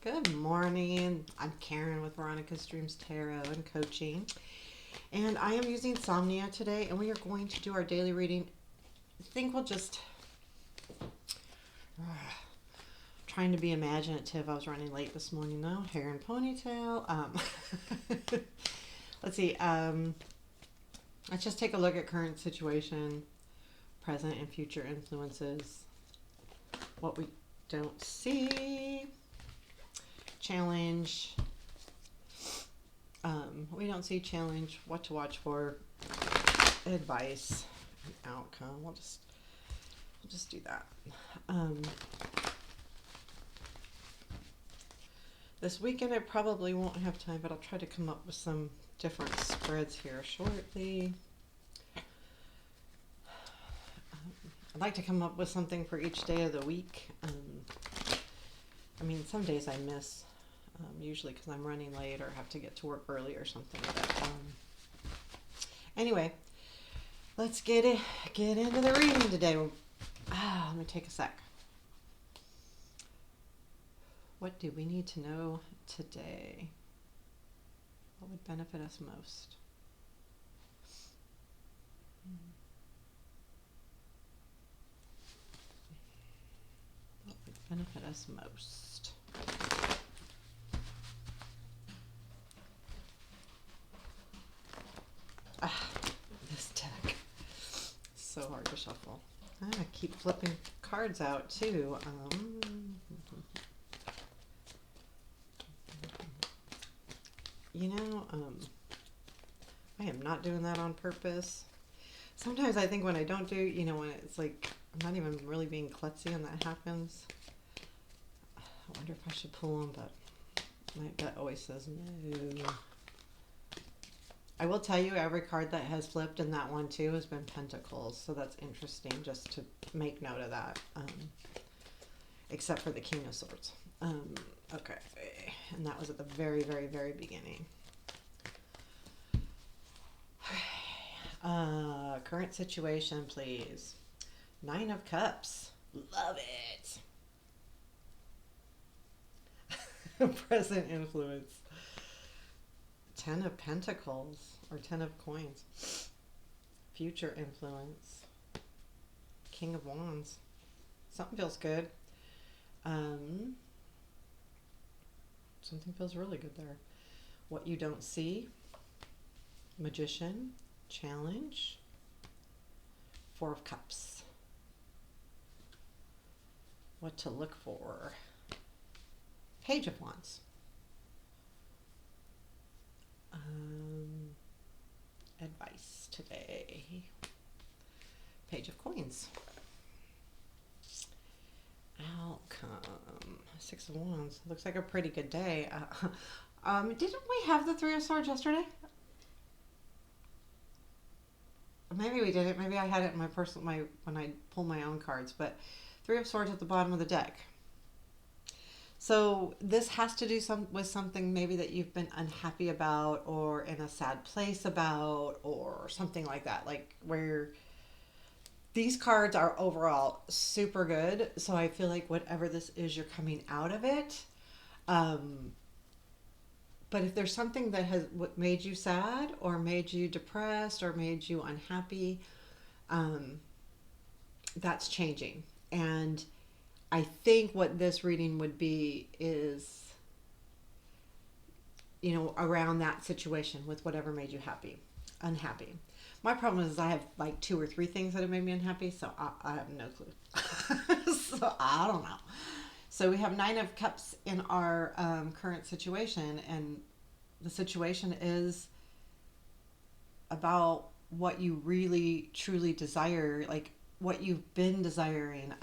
Good morning. I'm Karen with Veronica's Dreams Tarot and Coaching. And I am using Somnia today, and we are going to do our daily reading. I think we'll just... trying to be imaginative. I was running late this morning though. Hair and ponytail. Let's see. Let's just take a look at current situation, present and future influences. What we don't see. Challenge. We don't see challenge. What to watch for. Advice and outcome. We'll just do that. This weekend I probably won't have time, but I'll try to come up with some different spreads here shortly. I'd like to come up with something for each day of the week. I mean, some days I miss, usually because I'm running late or have to get to work early or something. But, anyway, let's get into the reading today. Let me take a sec. What do we need to know today? What would benefit us most? What would benefit us most? This deck. So hard to shuffle. I keep flipping cards out too. I am not doing that on purpose. Sometimes I think when I don't do, when it's like, I'm not even really being klutzy and that happens. I wonder if I should pull them, but my gut always says no. I will tell you, every card that has flipped in that one too has been Pentacles. So that's interesting just to make note of that. Except for the King of Swords. Okay. And that was at the very, very, very beginning. Current situation, please. 9 of Cups. Love it. Present influence. 10 of Pentacles or 10 of Coins. Future influence. King of Wands. Something feels good. Something feels really good there. What you don't see. Magician. Challenge. 4 of Cups. What to look for. Page of Wands. Advice today. Page of Coins. Outcome. 6 of Wands. Looks like a pretty good day. Didn't we have the 3 of Swords yesterday? Maybe we didn't. Maybe I had it in my when I pull my own cards. But 3 of Swords at the bottom of the deck. So this has to do with something maybe that you've been unhappy about or in a sad place about or something like that. Like where these cards are overall super good. So I feel like whatever this is, you're coming out of it. But if there's something that has made you sad or made you depressed or made you unhappy, that's changing. And I think what this reading would be is, around that situation with whatever made you unhappy. My problem is I have like 2 or 3 things that have made me unhappy, so I have no clue. So I don't know. So we have 9 of Cups in our current situation, and the situation is about what you really, truly desire, like what you've been desiring.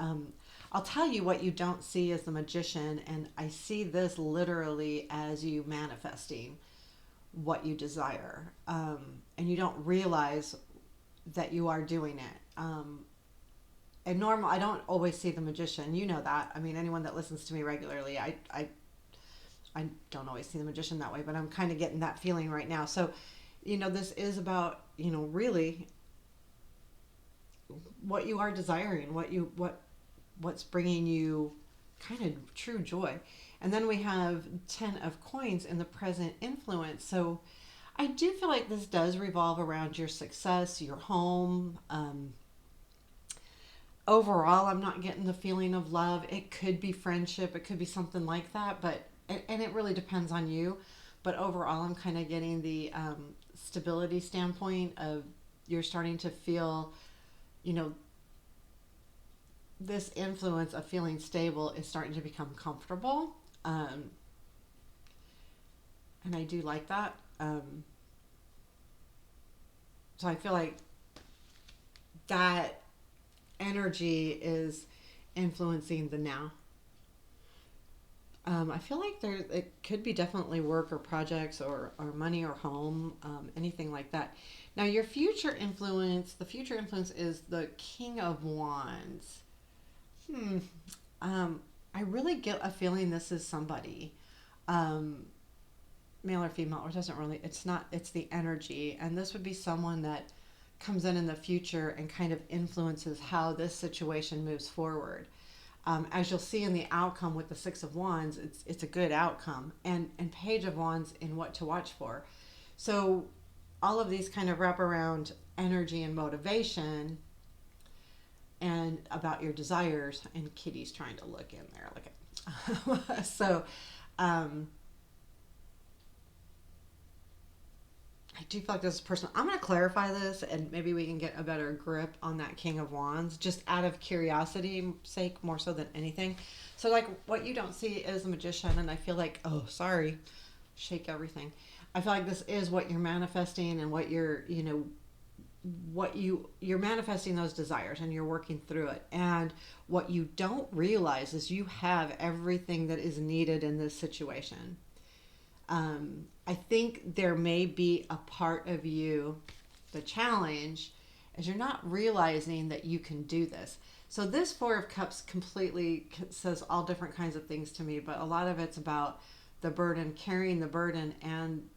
I'll tell you what you don't see as the Magician, and I see this literally as you manifesting what you desire. And you don't realize that you are doing it. And I don't always see the Magician. You know that. I mean, anyone that listens to me regularly, I don't always see the Magician that way, but I'm kind of getting that feeling right now. So, this is about, really what you are desiring, what's bringing you kind of true joy. And then we have 10 of coins in the present influence. So I do feel like this does revolve around your success, your home. Overall, I'm not getting the feeling of love. It could be friendship, it could be something like that, but and it really depends on you. But overall, I'm kind of getting the stability standpoint of you're starting to feel, you know, this influence of feeling stable is starting to become comfortable. Um, and I do like that. So I feel like that energy is influencing the now. I feel like there it could be definitely work or projects or money or home, anything like that. Now your future influence, the future influence is the King of Wands. Hmm. Um, I really get a feeling this is somebody, um, male or female, or it doesn't really. It's not. It's the energy, and this would be someone that comes in the future and kind of influences how this situation moves forward. As you'll see in the outcome with the Six of Wands, it's a good outcome, and Page of Wands in what to watch for. So all of these kind of wrap around energy and motivation and about your desires. And Kitty's trying to look in there. Look at so. Um, I do feel like this is personal. I'm going to clarify this and maybe we can get a better grip on that King of Wands just out of curiosity sake more so than anything. So, like, what you don't see is a magician, and I feel like, oh, sorry, shake everything. I feel like this is what you're manifesting and what you're, you're manifesting those desires and you're working through it. And what you don't realize is you have everything that is needed in this situation. I think there may be a part of you, the challenge, is you're not realizing that you can do this. So this Four of Cups completely says all different kinds of things to me, but a lot of it's about the burden, carrying the burden, and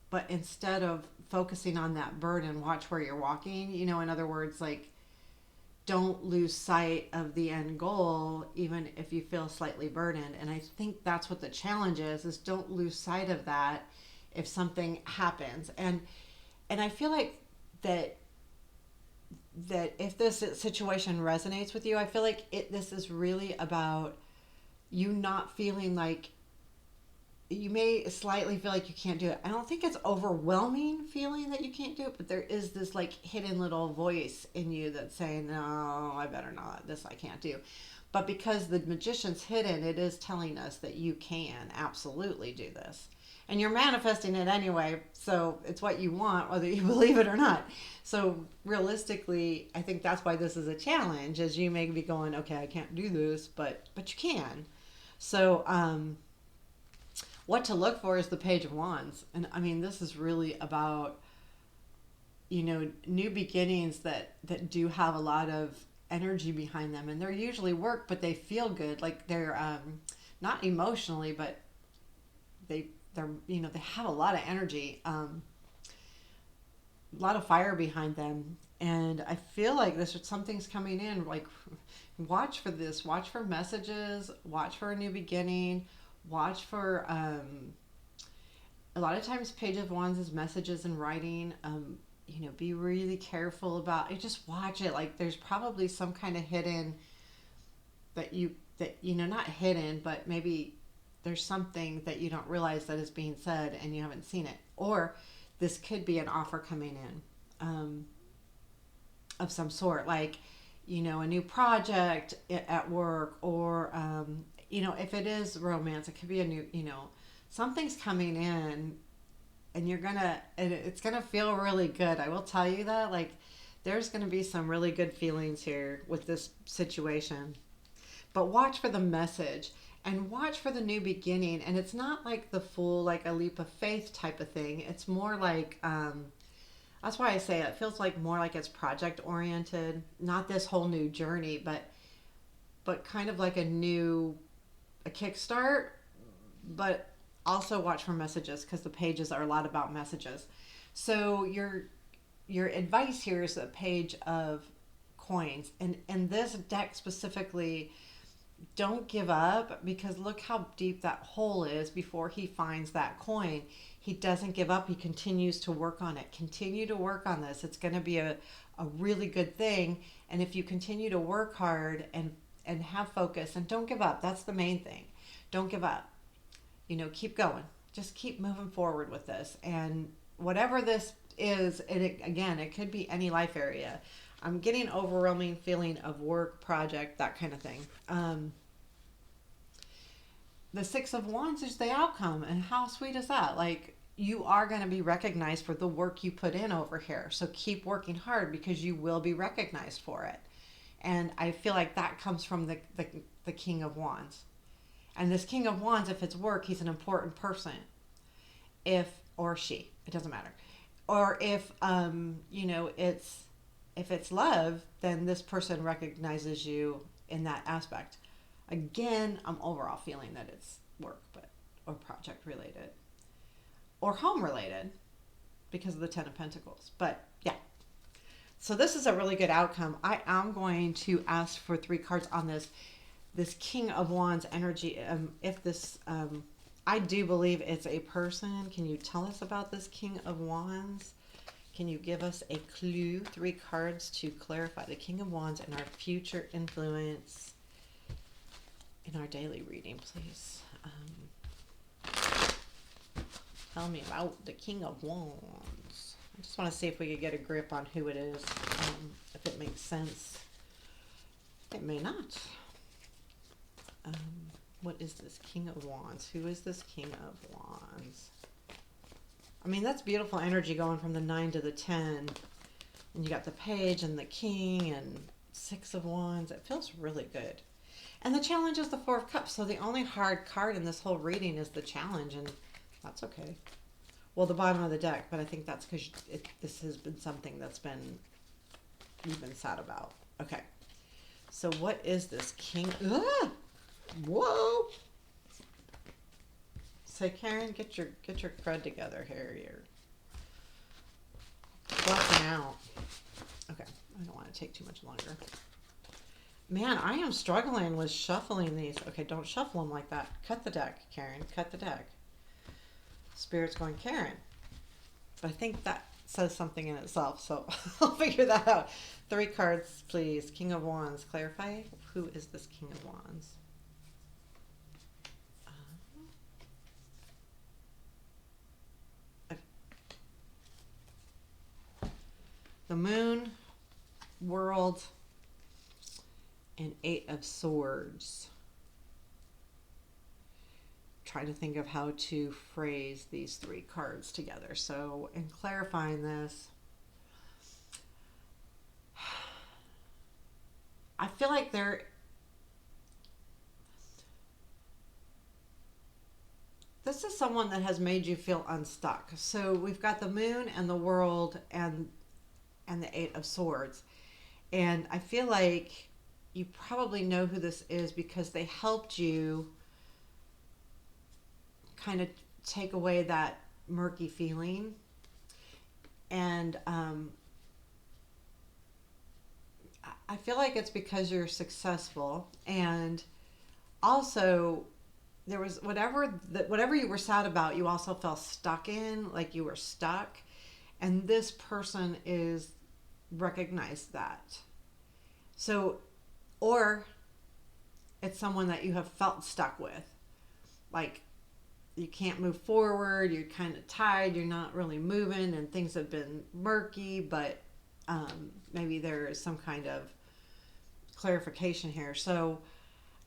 but instead of focusing on that burden, watch where you're walking. In other words, like don't lose sight of the end goal even if you feel slightly burdened. And I think that's what the challenge is don't lose sight of that if something happens. And I feel like that if this situation resonates with you, I feel like this is really about you not feeling like you may slightly feel like you can't do it. I don't think it's overwhelming feeling that you can't do it, but there is this like hidden little voice in you that's saying, no, I better not. This I can't do. But because the magician's hidden, it is telling us that you can absolutely do this. And you're manifesting it anyway, so it's what you want, whether you believe it or not. So realistically, I think that's why this is a challenge, is you may be going, okay, I can't do this, but you can. So, what to look for is the Page of Wands. And I mean, this is really about, new beginnings that do have a lot of energy behind them. And they're usually work, but they feel good. Like they're not emotionally, but they have a lot of energy, a lot of fire behind them. And I feel like this something's coming in. Like, watch for this. Watch for messages. Watch for a new beginning. Watch for a lot of times Page of Wands is messages in writing. Be really careful about it. Just watch it. Like there's probably some kind of hidden not hidden, but maybe there's something that you don't realize that is being said and you haven't seen it. Or this could be an offer coming in, of some sort, like a new project at work, or if it is romance, it could be a new, something's coming in, and it's gonna feel really good. I will tell you that, like, there's gonna be some really good feelings here with this situation. But watch for the message and watch for the new beginning. And it's not like the full, like a leap of faith type of thing. It's more like, that's why I say it feels like more like it's project oriented, not this whole new journey, but kind of like a kickstart, but also watch for messages because the pages are a lot about messages. So your advice here is a Page of Coins, and this deck specifically, don't give up, because look how deep that hole is before he finds that coin. He doesn't give up. He continues to work on it. Continue to work on this. It's going to be a really good thing. And if you continue to work hard and have focus and don't give up, that's the main thing. Don't give up. Keep going. Just keep moving forward with this. And whatever this is, again, it could be any life area. I'm getting overwhelming feeling of work, project, that kind of thing. The Six of Wands is the outcome, and how sweet is that? Like, you are going to be recognized for the work you put in over here. So keep working hard, because you will be recognized for it. And I feel like that comes from the King of Wands. And this King of Wands, if it's work, he's an important person. If, or she, it doesn't matter. Or if, if it's love, then this person recognizes you in that aspect. Again, I'm overall feeling that it's work, or project related, or home related, because of the Ten of Pentacles. But yeah, so this is a really good outcome. I am going to ask for 3 cards on this King of Wands energy. If this, I do believe it's a person. Can you tell us about this King of Wands? Can you give us a clue? 3 cards to clarify the King of Wands and our future influence in our daily reading, please. Tell me about the King of Wands. I just want to see if we could get a grip on who it is, if it makes sense. It may not. What is this King of Wands? Who is this King of Wands? I mean, that's beautiful energy going from the 9 to the 10. And you got the Page and the King and 6 of Wands. It feels really good. And the challenge is the 4 of Cups. So the only hard card in this whole reading is the challenge. And that's okay. Well, the bottom of the deck. But I think that's because this has been something that's been, you've been sad about. Okay. So what is this King? Ah! Whoa! Say, Karen, get your crud together here. You're fluffing out. Okay, I don't want to take too much longer. Man, I am struggling with shuffling these. Okay, don't shuffle them like that. Cut the deck, Karen. Cut the deck. Spirit's going, Karen. But I think that says something in itself, so I'll figure that out. 3 cards, please. King of Wands. Clarify. Who is this King of Wands? The Moon, World, and 8 of Swords. Trying to think of how to phrase these 3 cards together. So, in clarifying this, I feel like this is someone that has made you feel unstuck. So we've got the Moon and the World and the 8 of Swords. And I feel like you probably know who this is, because they helped you kind of take away that murky feeling. And I feel like it's because you're successful. And also, there was whatever you were sad about, you also felt stuck in, like you were stuck. And this person is recognized that. So, or it's someone that you have felt stuck with. Like, you can't move forward, you're kind of tired, you're not really moving, and things have been murky, but maybe there is some kind of clarification here. So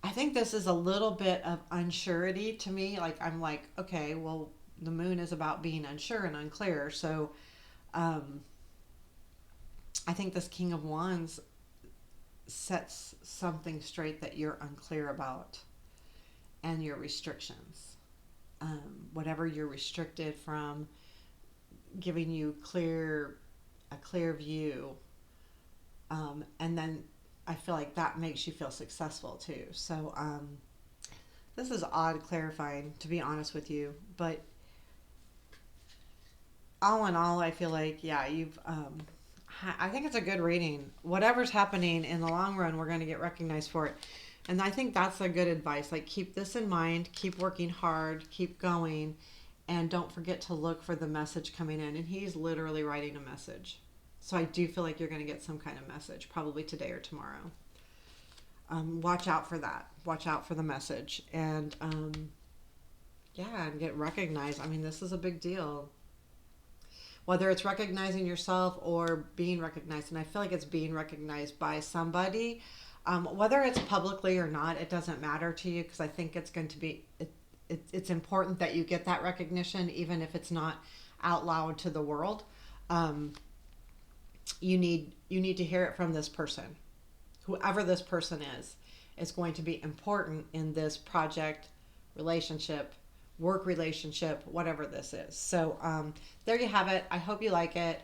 I think this is a little bit of unsurety to me. Like, I'm like, okay, well, the Moon is about being unsure and unclear. So I think this King of Wands sets something straight that you're unclear about, and your restrictions. Whatever you're restricted from, giving you a clear view. And then I feel like that makes you feel successful too. So this is odd clarifying, to be honest with you. But all in all, I feel like, yeah, I think it's a good reading. Whatever's happening in the long run, we're going to get recognized for it. And I think that's a good advice. Like, keep this in mind, keep working hard, keep going, and don't forget to look for the message coming in. And he's literally writing a message. So I do feel like you're going to get some kind of message, probably today or tomorrow. Watch out for that. Watch out for the message. And yeah, and get recognized. I mean, this is a big deal. Whether it's recognizing yourself or being recognized, and I feel like it's being recognized by somebody, whether it's publicly or not, it doesn't matter to you, because I think it's going to be it's important that you get that recognition, even if it's not out loud to the world. um, you need to hear it from this person. Whoever this person is going to be important in this project, relationship, work relationship, whatever this is. So there you have it. I hope you like it.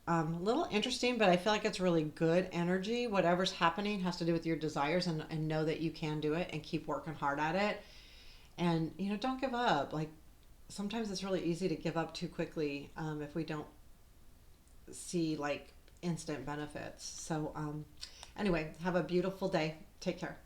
A little interesting, but I feel like it's really good energy. Whatever's happening has to do with your desires, and know that you can do it and keep working hard at it. And, don't give up. Like, sometimes it's really easy to give up too quickly, if we don't see like instant benefits. So, anyway, have a beautiful day. Take care.